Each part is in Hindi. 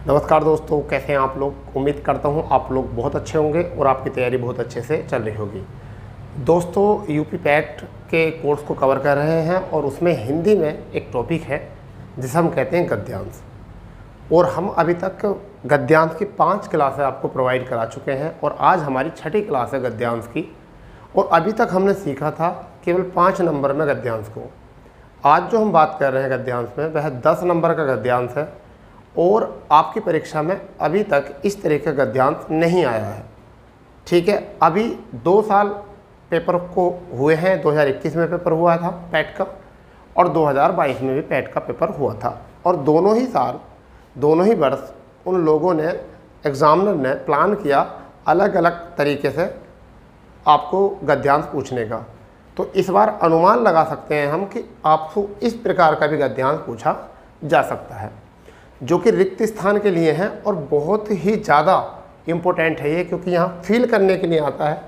नमस्कार दोस्तों, कैसे हैं आप लोग। उम्मीद करता हूं आप लोग बहुत अच्छे होंगे और आपकी तैयारी बहुत अच्छे से चल रही होगी। दोस्तों, यूपी पैट के कोर्स को कवर कर रहे हैं और उसमें हिंदी में एक टॉपिक है जिसे हम कहते हैं गद्यांश। और हम अभी तक गद्यांश की 5 क्लासें आपको प्रोवाइड करा चुके हैं और आज हमारी 6ठी क्लास है गद्यांश की। और अभी तक हमने सीखा था केवल 5 नंबर में गद्यांश को। आज जो हम बात कर रहे हैं गद्यांश में वह 10 नंबर का गद्यांश है और आपकी परीक्षा में अभी तक इस तरह का गद्यांश नहीं आया है। ठीक है, अभी 2 साल पेपर को हुए हैं। 2021 में पेपर हुआ था पैट का और 2022 में भी पैट का पेपर हुआ था। और दोनों ही साल, दोनों ही वर्ष उन लोगों ने, एग्जामिनर ने प्लान किया अलग अलग तरीके से आपको गद्यांश पूछने का। तो इस बार अनुमान लगा सकते हैं हम कि आपको इस प्रकार का भी गद्यांश पूछा जा सकता है, जो कि रिक्त स्थान के लिए है और बहुत ही ज़्यादा इम्पोर्टेंट है ये, क्योंकि यहाँ फील करने के लिए आता है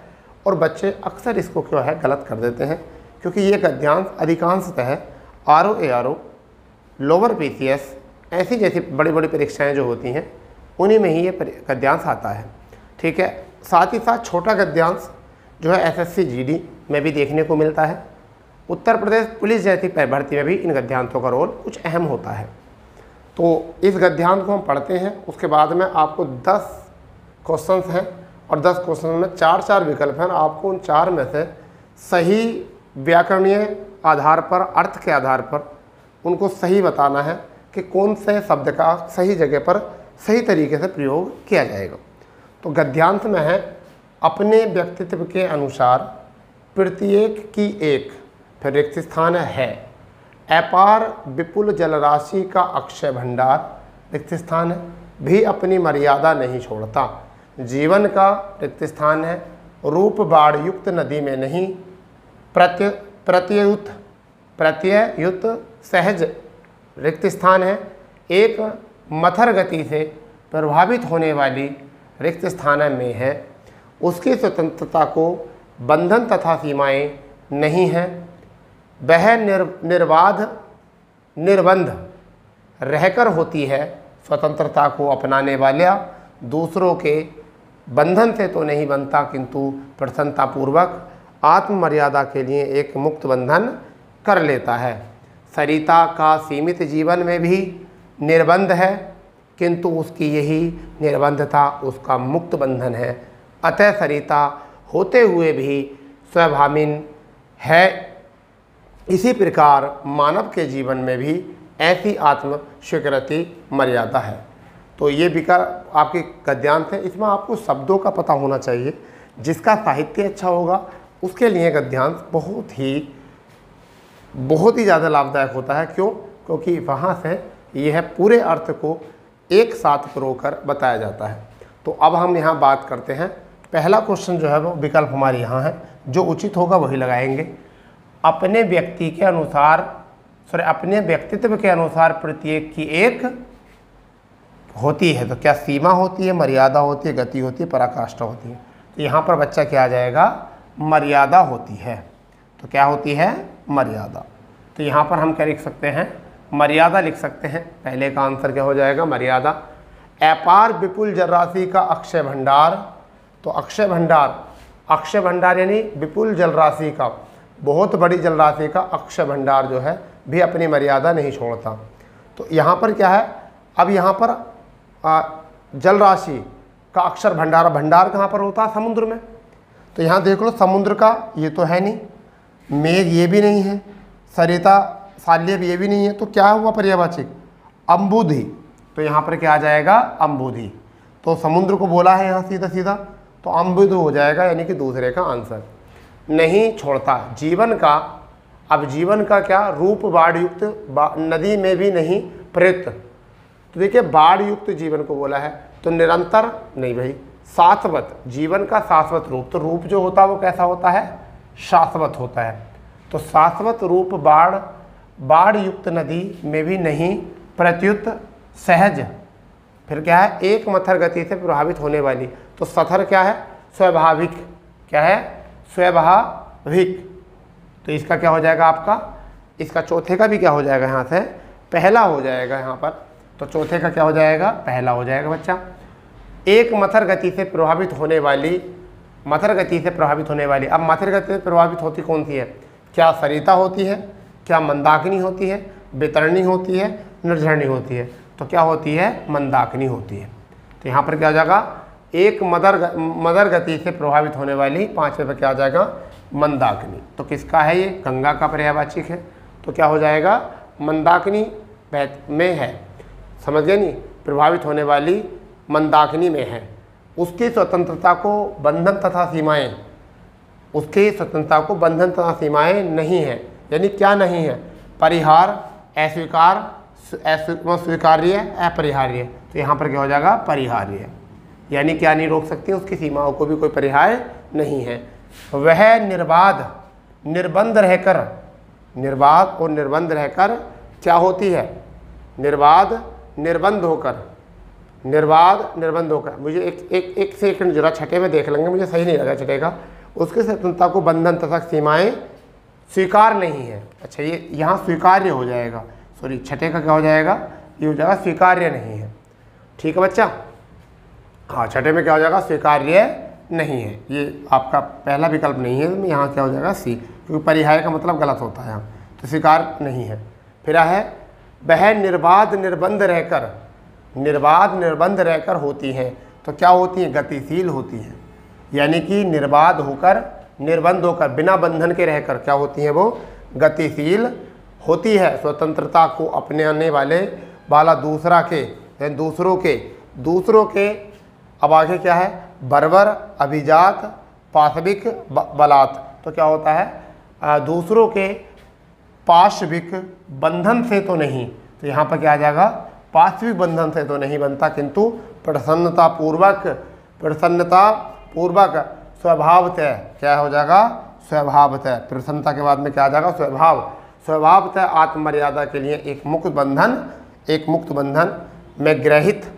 और बच्चे अक्सर इसको क्यों है गलत कर देते हैं। क्योंकि ये गद्यांश अधिकांशतः आरओ एआरओ, लोअर पीसीएस ऐसी जैसी बड़ी बड़ी परीक्षाएं जो होती हैं उन्हीं में ही ये गद्यांश आता है। ठीक है, साथ ही साथ छोटा गद्यांश जो है एसएससी जीडी में भी देखने को मिलता है। उत्तर प्रदेश पुलिस जैसी भर्ती में भी इन गद्यांशों का रोल कुछ अहम होता है। तो इस गद्यांश को हम पढ़ते हैं, उसके बाद में आपको 10 क्वेश्चंस हैं और 10 क्वेश्चन में 4 विकल्प हैं। आपको उन 4 में से सही व्याकरणीय आधार पर, अर्थ के आधार पर उनको सही बताना है कि कौन से शब्द का सही जगह पर सही तरीके से प्रयोग किया जाएगा। तो गद्यांश में है अपने व्यक्तित्व के अनुसार प्रत्येक की एक, फिर रिक्त स्थान है अपार विपुल जलराशि का अक्षय भंडार, रिक्त स्थान है भी अपनी मर्यादा नहीं छोड़ता, जीवन का रिक्त स्थान है रूप बाढ़ युक्त नदी में नहीं, प्रत्ययुत सहज, रिक्त स्थान है एक मथर गति से प्रभावित होने वाली, रिक्त स्थान में है उसकी स्वतंत्रता को बंधन तथा सीमाएं नहीं हैं, वह निर्बाध निर्बंध रहकर होती है, स्वतंत्रता को अपनाने वाला दूसरों के बंधन से तो नहीं बनता किंतु प्रसन्नतापूर्वक आत्ममर्यादा के लिए एक मुक्त बंधन कर लेता है। सरिता का सीमित जीवन में भी निर्बंध है किंतु उसकी यही निर्बंधता उसका मुक्त बंधन है। अतः सरिता होते हुए भी स्वभाविन है। इसी प्रकार मानव के जीवन में भी ऐसी आत्म स्वीकृति मर्यादा है। तो ये विकल्प आपके गद्यांश है। इसमें आपको शब्दों का पता होना चाहिए। जिसका साहित्य अच्छा होगा उसके लिए गद्यांश बहुत ही ज़्यादा लाभदायक होता है। क्यों? क्योंकि वहाँ से यह पूरे अर्थ को एक साथ पिरोकर बताया जाता है। तो अब हम यहाँ बात करते हैं। पहला क्वेश्चन जो है वो विकल्प हमारे यहाँ है, जो उचित होगा वही लगाएंगे। अपने अपने व्यक्तित्व के अनुसार प्रत्येक की एक होती है। तो क्या सीमा होती है, मर्यादा होती है, गति होती है, पराकाष्ठा होती है। तो यहाँ पर बच्चा क्या आ जाएगा, मर्यादा होती है। तो क्या होती है, मर्यादा। तो यहाँ पर हम क्या लिख सकते हैं, मर्यादा लिख सकते हैं। पहले का आंसर क्या हो जाएगा, मर्यादा। अपार विपुल जलराशि का अक्षय भंडार, तो अक्षय भंडार यानी विपुल जलराशि का, बहुत बड़ी जलराशि का अक्षय भंडार जो है भी अपनी मर्यादा नहीं छोड़ता। तो यहाँ पर क्या है, अब यहाँ पर जलराशि का अक्षर भंडार, भंडार कहाँ पर होता है, समुद्र में। तो यहाँ देख लो, समुद्र का ये तो है नहीं, मेघ ये भी नहीं है, सरिता साल्य ये भी नहीं है। तो क्या हुआ पर्यायवाची, अम्बुधि। तो यहाँ पर क्या आ जाएगा, अम्बुधि। तो समुद्र को बोला है यहाँ सीधा सीधा, तो अम्बुधि हो जाएगा, यानी कि दूसरे का आंसर। नहीं छोड़ता, जीवन का, अब जीवन का क्या, रूप बाढ़ युक्त नदी में भी नहीं प्रयुक्त। तो देखिए बाढ़ युक्त जीवन को बोला है, तो निरंतर नहीं भाई, शाश्वत, जीवन का शाश्वत रूप। तो रूप जो होता है वो कैसा होता है, शाश्वत होता है। तो शाश्वत रूप बाढ़ युक्त नदी में भी नहीं प्रत्युत सहज, फिर क्या है, एक मथर गति से प्रभावित होने वाली। तो सथर क्या है, स्वाभाविक, क्या है, स्वाभाविक। तो इसका क्या हो जाएगा आपका, इसका चौथे का भी क्या हो जाएगा, यहाँ से पहला हो जाएगा यहाँ पर तो चौथे का क्या हो जाएगा, पहला हो जाएगा बच्चा। एक मथर गति से प्रभावित होने वाली, मथर गति से प्रभावित होने वाली, अब मथर गति से प्रभावित होती कौन सी है, क्या सरिता होती है, क्या मंदाकिनी होती है, वितरणी होती है, निर्झरणी होती है। तो क्या होती है, मंदाकिनी होती है। तो यहाँ पर क्या हो जाएगा, एक मदर गति से प्रभावित होने वाली, पाँचवें पर क्या हो जाएगा, मंदाकिनी। तो किसका है ये, गंगा का पर्यायवाची है। तो क्या हो जाएगा, मंदाकिनी में है, समझ गए नहीं, प्रभावित होने वाली मंदाकिनी में है। उसकी स्वतंत्रता को बंधन तथा सीमाएं, उसकी स्वतंत्रता को बंधन तथा सीमाएं नहीं है। यानी क्या नहीं है, परिहार, अस्वीकार, स्वीकार्य, अपरिहार्य। तो यहाँ पर क्या हो जाएगा, परिहार्य। यानी क्या नहीं रोक सकती, उसकी सीमाओं को भी कोई परिहार नहीं है। वह निर्बाध निर्बंध रहकर, निर्बाध और निर्बंध रहकर क्या होती है, निर्बाध निर्बंध होकर, निर्बाध निर्बंध होकर। मुझे एक सेकंड जरा छठे में देख लेंगे, मुझे सही नहीं लगा छठे का। उसकी स्वतंत्रता को बंधन तथा सीमाएं स्वीकार नहीं है। अच्छा, ये यहाँ स्वीकार्य हो जाएगा, सॉरी छठे का क्या हो जाएगा, ये हो जाएगा स्वीकार्य नहीं है। ठीक है बच्चा, हाँ छठे में क्या हो जाएगा, स्वीकार्य नहीं है। ये आपका पहला विकल्प नहीं है, यहाँ क्या हो जाएगा सी, क्योंकि परिहार का मतलब गलत होता है यहाँ, तो स्वीकार नहीं है। फिर है वह निर्बाध निर्बंध रहकर, निर्बाध निर्बंध रहकर होती हैं। तो क्या होती हैं, गतिशील होती हैं। यानी कि निर्बाध होकर, निर्बंध होकर, बिना बंधन के रहकर क्या होती हैं, वो गतिशील होती है। स्वतंत्रता को अपनाने वाला दूसरा के, दूसरों के अब आगे क्या है, बर्बर, अभिजात, पाशविक, बलात्। तो क्या होता है, दूसरों के पाशविक बंधन से तो नहीं, तो यहाँ पर क्या आ जाएगा, पाशविक बंधन से तो नहीं बनता, किंतु प्रसन्नता पूर्वक स्वभावतः, क्या हो जाएगा, स्वभावतः। प्रसन्नता के बाद में क्या आ जाएगा, स्वभावतः आत्ममर्यादा के लिए एक मुक्त बंधन में ग्रहित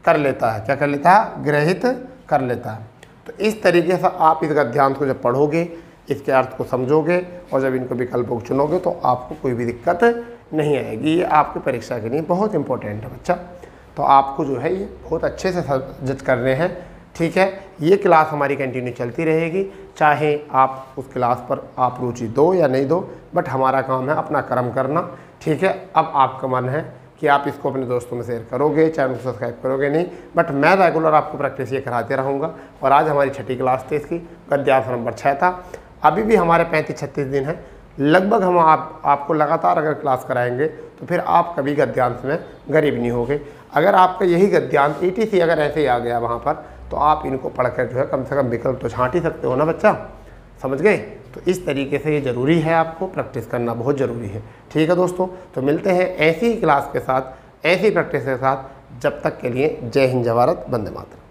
कर लेता है। क्या कर लेता है, ग्रहित कर लेता है। तो इस तरीके से आप इस गद्यांश को जब पढ़ोगे, इसके अर्थ को समझोगे और जब इनको विकल्पों को चुनोगे तो आपको कोई भी दिक्कत नहीं आएगी। ये आपकी परीक्षा के लिए बहुत इंपॉर्टेंट है बच्चा। तो आपको जो है ये बहुत अच्छे से जज करने हैं। ठीक है, ये क्लास हमारी कंटिन्यू चलती रहेगी, चाहे आप उस क्लास पर आप रुचि दो या नहीं दो, बट हमारा काम है अपना कर्म करना। ठीक है, अब आपका मन है कि आप इसको अपने दोस्तों में शेयर करोगे, चैनल को सब्सक्राइब करोगे नहीं, बट मैं रेगुलर आपको प्रैक्टिस ये कराते रहूँगा। और आज हमारी छठी क्लास थी, इसकी गद्यांश नंबर 6 था। अभी भी हमारे 35-36 दिन हैं, लगभग हम आपको लगातार अगर क्लास कराएंगे तो फिर आप कभी गद्यांश में गरीब नहीं होगे। अगर आपका यही गद्यांश ETC अगर ऐसे ही आ गया वहाँ पर, तो आप इनको पढ़कर जो है कम से कम विकल्प तो छाँट ही सकते हो ना बच्चा, समझ गए। तो इस तरीके से ये ज़रूरी है, आपको प्रैक्टिस करना बहुत ज़रूरी है। ठीक है दोस्तों, तो मिलते हैं ऐसी ही क्लास के साथ, ऐसी प्रैक्टिस के साथ। जब तक के लिए जय हिंद, जय भारत, वंदे मातरम।